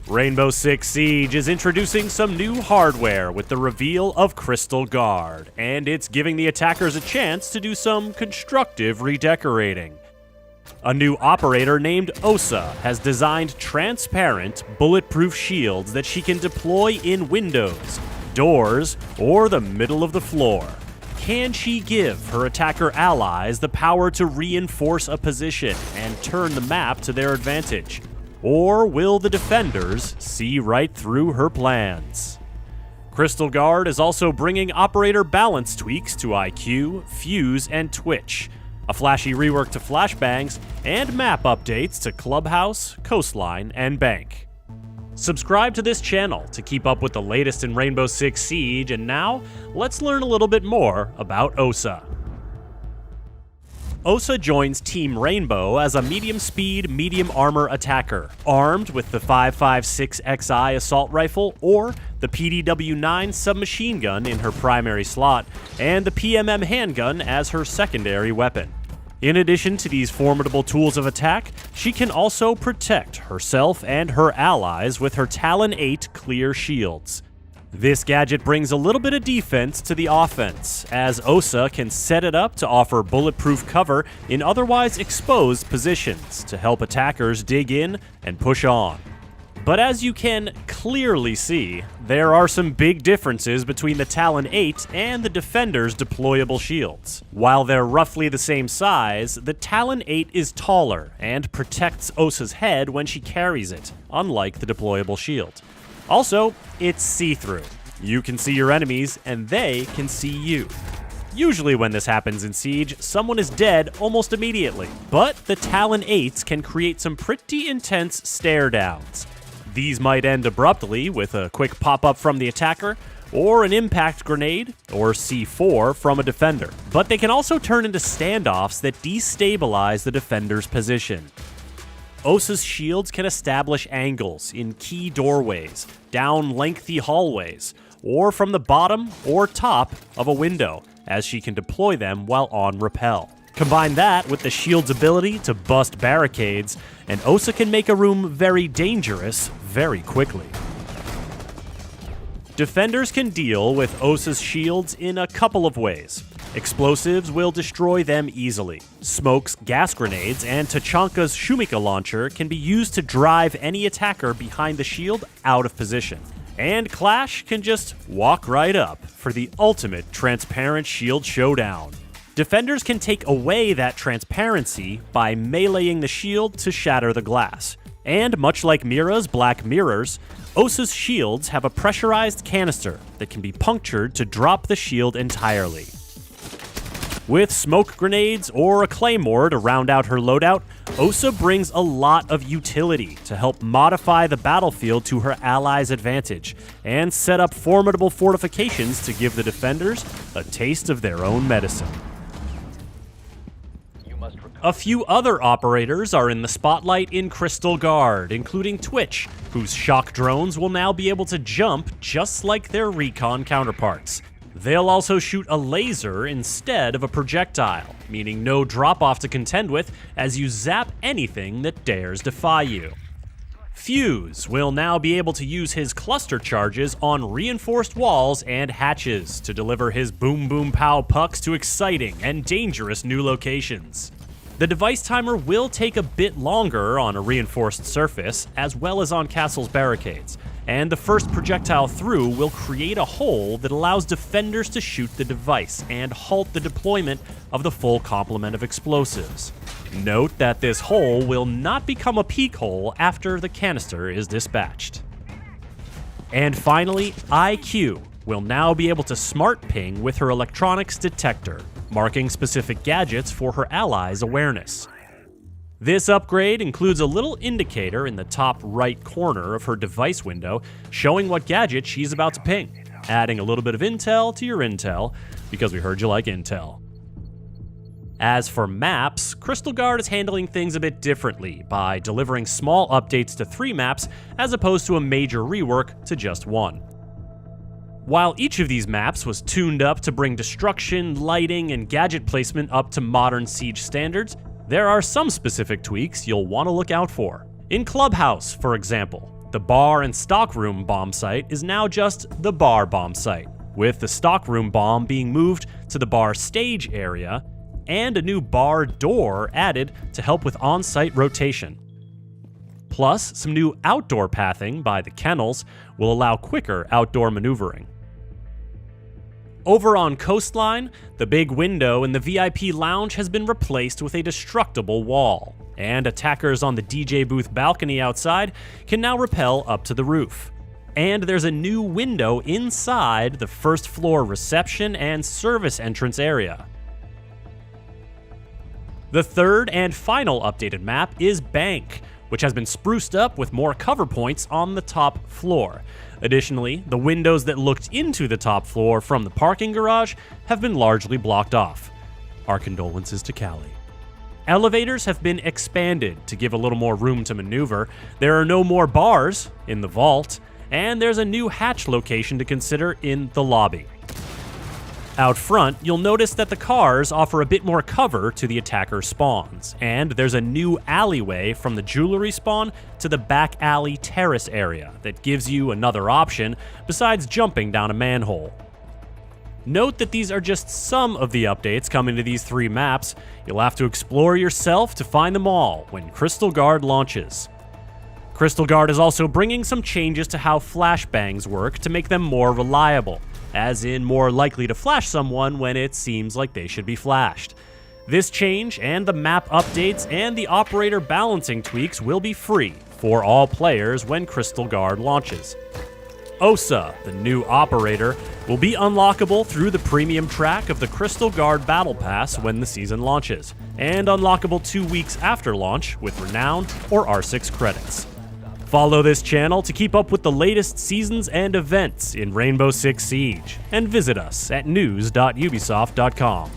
Rainbow Six Siege is introducing some new hardware with the reveal of Crystal Guard, and it's giving the attackers a chance to do some constructive redecorating. A new operator named Osa has designed transparent, bulletproof shields that she can deploy in windows, doors, or the middle of the floor. Can she give her attacker allies the power to reinforce a position and turn the map to their advantage? Or will the defenders see right through her plans? Crystal Guard is also bringing operator balance tweaks to IQ, Fuse, and Twitch, a flashy rework to flashbangs, and map updates to Clubhouse, Coastline, and Bank. Subscribe to this channel to keep up with the latest in Rainbow Six Siege, and now, let's learn a little bit more about Osa. Osa joins Team Rainbow as a medium-speed, medium-armor attacker, armed with the 5.56 XI assault rifle or the PDW-9 submachine gun in her primary slot, and the PMM handgun as her secondary weapon. In addition to these formidable tools of attack, she can also protect herself and her allies with her Talon 8 clear shields. This gadget brings a little bit of defense to the offense, as Osa can set it up to offer bulletproof cover in otherwise exposed positions to help attackers dig in and push on. But as you can clearly see, there are some big differences between the Talon 8 and the Defender's deployable shields. While they're roughly the same size, the Talon 8 is taller and protects Osa's head when she carries it, unlike the deployable shield. Also, it's see-through. You can see your enemies, and they can see you. Usually when this happens in Siege, someone is dead almost immediately, but the Talon 8s can create some pretty intense stare-downs. These might end abruptly with a quick pop-up from the attacker, or an impact grenade, or C4 from a defender. But they can also turn into standoffs that destabilize the defender's position. Osa's shields can establish angles in key doorways, down lengthy hallways, or from the bottom or top of a window, as she can deploy them while on rappel. Combine that with the shield's ability to bust barricades, and Osa can make a room very dangerous very quickly. Defenders can deal with Osa's shields in a couple of ways. Explosives will destroy them easily. Smoke's gas grenades and Tachanka's Shumika launcher can be used to drive any attacker behind the shield out of position. And Clash can just walk right up for the ultimate transparent shield showdown. Defenders can take away that transparency by meleeing the shield to shatter the glass. And much like Mira's Black Mirrors, Osa's shields have a pressurized canister that can be punctured to drop the shield entirely. With smoke grenades or a claymore to round out her loadout, Osa brings a lot of utility to help modify the battlefield to her allies' advantage and set up formidable fortifications to give the defenders a taste of their own medicine. A few other operators are in the spotlight in Crystal Guard, including Twitch, whose shock drones will now be able to jump just like their recon counterparts. They'll also shoot a laser instead of a projectile, meaning no drop-off to contend with as you zap anything that dares defy you. Fuse will now be able to use his cluster charges on reinforced walls and hatches to deliver his boom boom pow pucks to exciting and dangerous new locations. The device timer will take a bit longer on a reinforced surface, as well as on castle's barricades, and the first projectile through will create a hole that allows defenders to shoot the device and halt the deployment of the full complement of explosives. Note that this hole will not become a peek hole after the canister is dispatched. And finally, IQ will now be able to smart ping with her electronics detector, marking specific gadgets for her allies' awareness. This upgrade includes a little indicator in the top right corner of her device window showing what gadget she's about to ping, adding a little bit of intel to your intel, because we heard you like intel. As for maps, Crystal Guard is handling things a bit differently by delivering small updates to 3 maps as opposed to a major rework to just 1. While each of these maps was tuned up to bring destruction, lighting, and gadget placement up to modern Siege standards, there are some specific tweaks you'll want to look out for. In Clubhouse, for example, the bar and stockroom bomb site is now just the bar bomb site, with the stockroom bomb being moved to the bar stage area and a new bar door added to help with on-site rotation. Plus, some new outdoor pathing by the kennels will allow quicker outdoor maneuvering. Over on Coastline, the big window in the VIP lounge has been replaced with a destructible wall, and attackers on the DJ booth balcony outside can now rappel up to the roof. And there's a new window inside the first floor reception and service entrance area. The third and final updated map is Bank, which has been spruced up with more cover points on the top floor. Additionally, the windows that looked into the top floor from the parking garage have been largely blocked off. Our condolences to Callie. Elevators have been expanded to give a little more room to maneuver. There are no more bars in the vault, and there's a new hatch location to consider in the lobby. Out front, you'll notice that the cars offer a bit more cover to the attacker spawns, and there's a new alleyway from the jewelry spawn to the back alley terrace area that gives you another option besides jumping down a manhole. Note that these are just some of the updates coming to these 3 maps. You'll have to explore yourself to find them all when Crystal Guard launches. Crystal Guard is also bringing some changes to how flashbangs work to make them more reliable, as in more likely to flash someone when it seems like they should be flashed. This change and the map updates and the operator balancing tweaks will be free for all players when Crystal Guard launches. Osa, the new operator, will be unlockable through the premium track of the Crystal Guard Battle Pass when the season launches, and unlockable 2 weeks after launch with Renown or R6 credits. Follow this channel to keep up with the latest seasons and events in Rainbow Six Siege, and visit us at news.ubisoft.com.